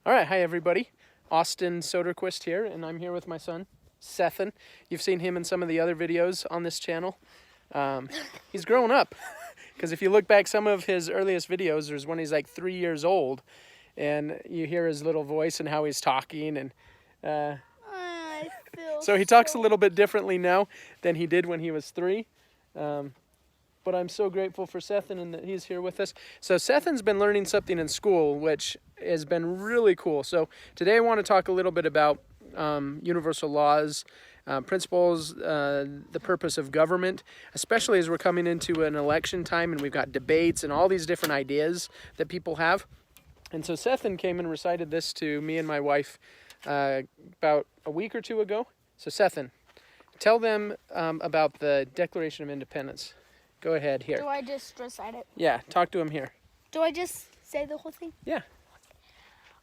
All right, hi everybody. Austin Soderquist here, and I'm here with my son, Sethan. You've seen him in some of the other videos on this channel. He's grown up, because if you look back some of his earliest videos, there's when he's like 3 years old, and you hear his little voice and how he's talking, and so he talks a little bit differently now than he did when he was 3. But I'm so grateful for Sethan and that he's here with us. So Sethan's been learning something in school, which has been really cool. So today I want to talk a little bit about universal laws, principles, the purpose of government, especially as we're coming into an election time and we've got debates and all these different ideas that people have. And so Sethan came and recited this to me and my wife about a week or 2 ago. So Sethan, tell them about the Declaration of Independence. Go ahead here. Do I just recite it? Yeah, talk to him here. Do I just say the whole thing? Yeah.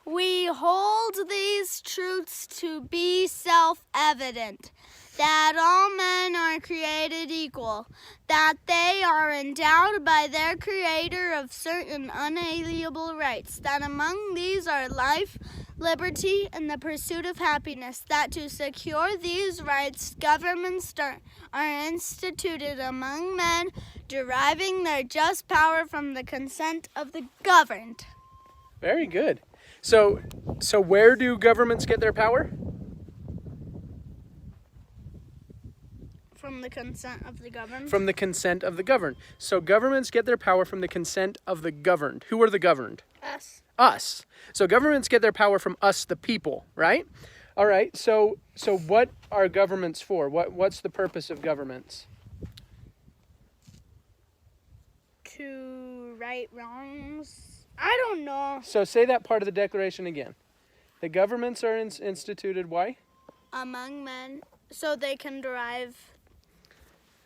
We hold these truths to be self-evident, that all men are created equal, that they are endowed by their Creator of certain unalienable rights, that among these are life, liberty, and the pursuit of happiness, that to secure these rights, governments are instituted among men, deriving their just power from the consent of the governed. Very good. So where do governments get their power? From the consent of the governed. From the consent of the governed. So governments get their power from the consent of the governed. Who are the governed? Us. Us. So governments get their power from us, the people, right? All right. So what are governments for? What's the purpose of governments? To right wrongs. I don't know. So say that part of the Declaration again. The governments are instituted. Why? Among men, so they can derive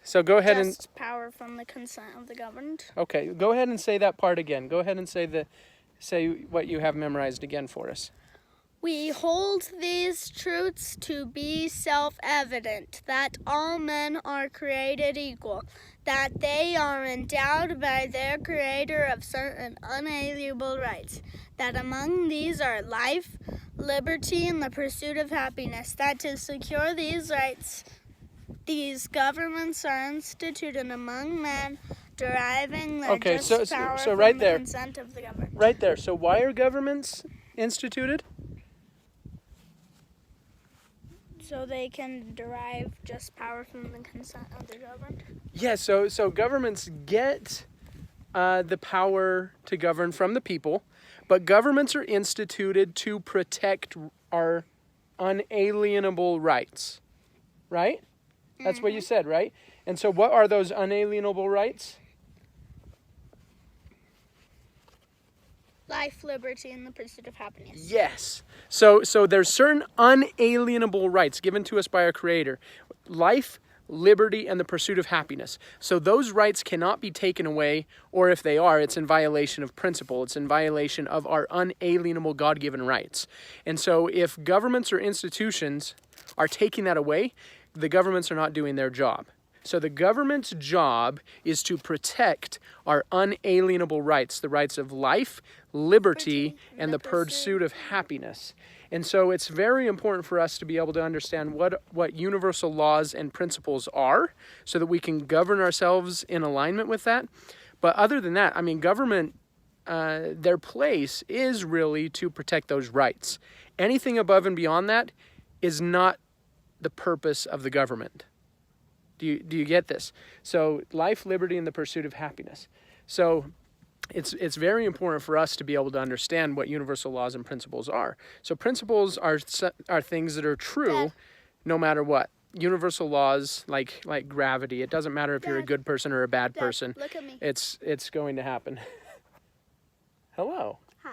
So go ahead just power from the consent of the governed. Okay, go ahead and say that part again. Go ahead and say what you have memorized again for us. We hold these truths to be self-evident, that all men are created equal, that they are endowed by their Creator of certain unalienable rights, that among these are life, liberty, and the pursuit of happiness, that to secure these rights, these governments are instituted among men, deriving their just power so from right the there. consent of the governed. Right there. So why are governments instituted? So they can derive just power from the consent of the governed. Yeah, so governments get the power to govern from the people, but governments are instituted to protect our unalienable rights, right? That's what you said, right? And so what are those unalienable rights? Life, liberty, and the pursuit of happiness. Yes. So there's certain unalienable rights given to us by our Creator. Life, liberty, and the pursuit of happiness. So those rights cannot be taken away, or if they are, it's in violation of principle. It's in violation of our unalienable God-given rights. And so if governments or institutions are taking that away, the governments are not doing their job. So the government's job is to protect our unalienable rights, the rights of life, liberty, and the pursuit of happiness. And so it's very important for us to be able to understand what universal laws and principles are so that we can govern ourselves in alignment with that. But other than that, I mean, government, their place is really to protect those rights. Anything above and beyond that is not the purpose of the government. Do you get this? So life, liberty, and the pursuit of happiness. So it's very important for us to be able to understand what universal laws and principles are. So principles are things that are true no matter what. Universal laws like gravity. It doesn't matter if you're a good person or a bad person. Look at me. It's going to happen. Hello. Hi.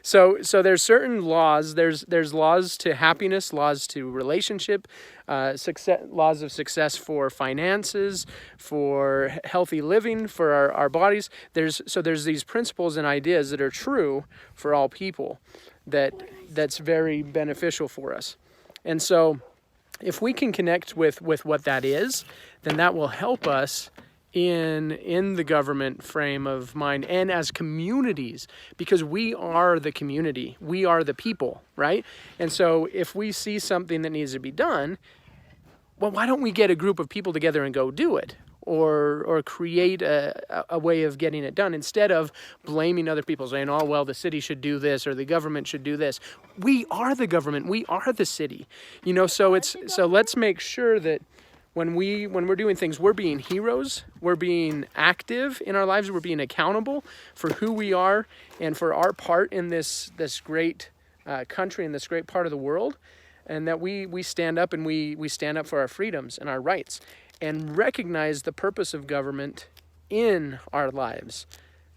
So there's certain laws. There's laws to happiness, laws to relationship, laws of success for finances, for healthy living, for our bodies. There's these principles and ideas that are true for all people that's very beneficial for us. And so if we can connect with what that is, then that will help us in the government frame of mind and as communities, because we are the community, we are the people, right? And so if we see something that needs to be done, well, why don't we get a group of people together and go do it, or create a way of getting it done, instead of blaming other people, saying, oh, well, the city should do this or the government should do this. We are the government, we are the city, so let's make sure that when we're doing things, we're being heroes, we're being active in our lives, we're being accountable for who we are and for our part in this great country, in this great part of the world, and that we stand up and we stand up for our freedoms and our rights and recognize the purpose of government in our lives.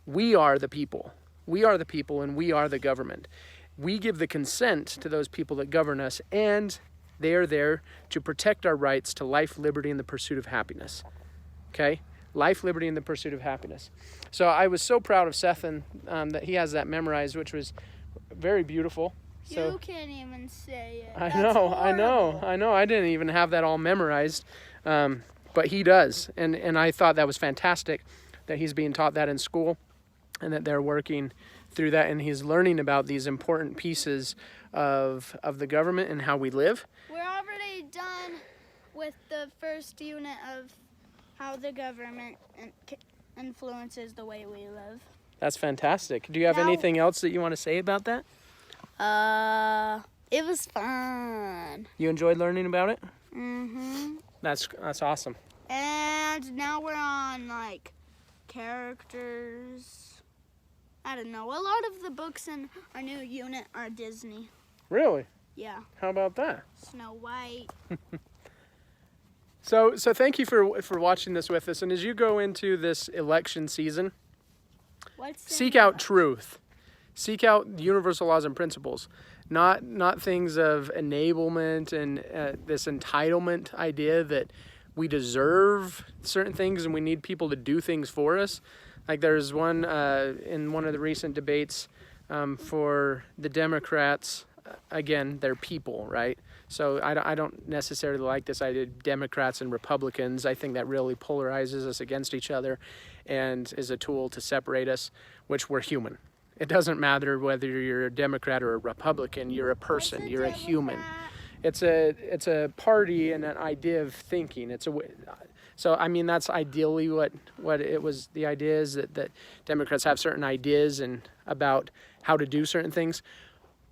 We are the people. We are the people and we are the government. We give the consent to those people that govern us, and they are there to protect our rights to life, liberty, and the pursuit of happiness. Okay? Life, liberty, and the pursuit of happiness. So I was so proud of Sethan that he has that memorized, which was very beautiful. So, you can't even say it. I know. I didn't even have that all memorized, but he does. And I thought that was fantastic that he's being taught that in school and that they're working through that, and he's learning about these important pieces of the government and how we live. We're already done with the first unit of how the government influences the way we live. That's fantastic. Do you have anything else that you want to say about that? It was fun. You enjoyed learning about it? Mm-hmm. That's awesome. And now we're on, characters. I don't know. A lot of the books in our new unit are Disney. Really? Yeah. How about that? Snow White. So thank you for watching this with us. And as you go into this election season, seek out truth. Seek out universal laws and principles, not things of enablement and this entitlement idea that we deserve certain things and we need people to do things for us. Like there's one in one of the recent debates for the Democrats. Again, they're people, right? So I don't necessarily like this idea of Democrats and Republicans. I think that really polarizes us against each other and is a tool to separate us, which we're human. It doesn't matter whether you're a Democrat or a Republican. You're a person. You're a human. It's a party and an idea of thinking. So I mean that's ideally what it was. The idea is that Democrats have certain ideas and about how to do certain things.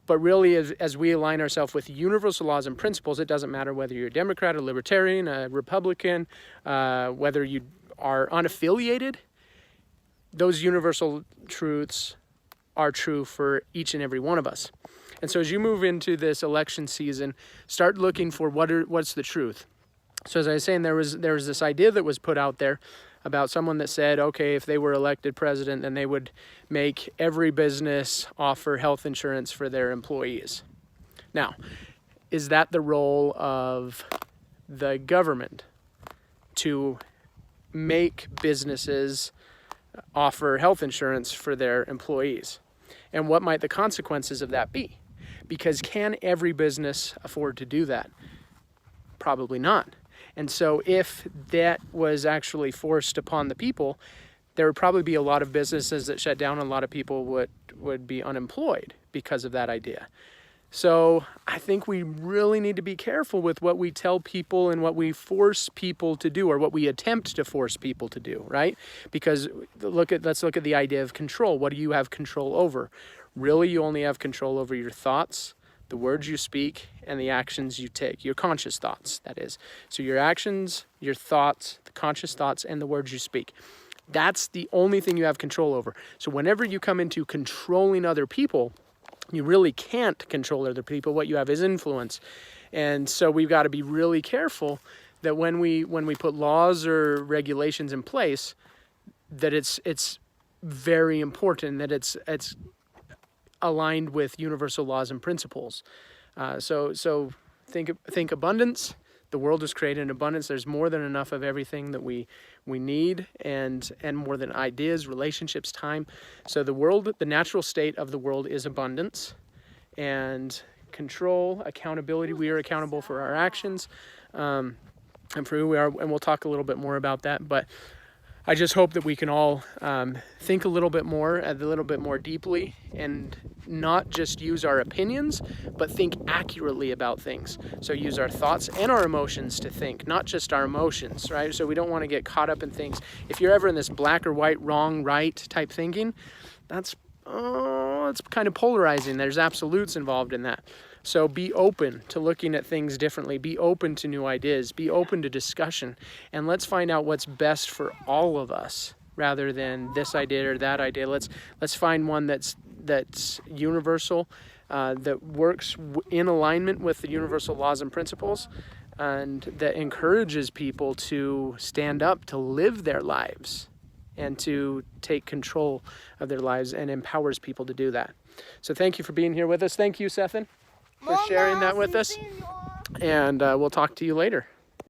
But really, as we align ourselves with universal laws and principles, it doesn't matter whether you're a Democrat, a Libertarian, a Republican, whether you are unaffiliated. Those universal truths are true for each and every one of us. And so as you move into this election season, start looking for what's the truth. So as I was saying, there was this idea that was put out there about someone that said, okay, if they were elected president, then they would make every business offer health insurance for their employees. Now, is that the role of the government to make businesses offer health insurance for their employees? And what might the consequences of that be? Because can every business afford to do that? Probably not. And so if that was actually forced upon the people, there would probably be a lot of businesses that shut down and a lot of people would be unemployed because of that idea. So I think we really need to be careful with what we tell people and what we force people to do or what we attempt to force people to do, right? Because let's look at the idea of control. What do you have control over? Really, you only have control over your thoughts, the words you speak, and the actions you take. Your conscious thoughts, that is. So your actions, your thoughts, the conscious thoughts, and the words you speak. That's the only thing you have control over. So whenever you come into controlling other people, you really can't control other people. What you have is influence. And so we've got to be really careful that when we put laws or regulations in place, that it's very important that it's aligned with universal laws and principles. So think abundance. The world was created in abundance. There's more than enough of everything that we need and more than ideas, relationships, time. So the natural state of the world is abundance and control, accountability. We are accountable for our actions and for who we are. And we'll talk a little bit more about that. But I just hope that we can all think a little bit more, a little bit more deeply, and not just use our opinions, but think accurately about things. So use our thoughts and our emotions to think, not just our emotions, right? So we don't want to get caught up in things. If you're ever in this black or white, wrong, right type thinking, it's kind of polarizing. There's absolutes involved in that. So be open to looking at things differently. Be open to new ideas. Be open to discussion. And let's find out what's best for all of us rather than this idea or that idea. Let's find one that's universal, that works in alignment with the universal laws and principles, and that encourages people to stand up, to live their lives, and to take control of their lives, and empowers people to do that. So thank you for being here with us. Thank you, Sethan, for sharing that with us. And we'll talk to you later.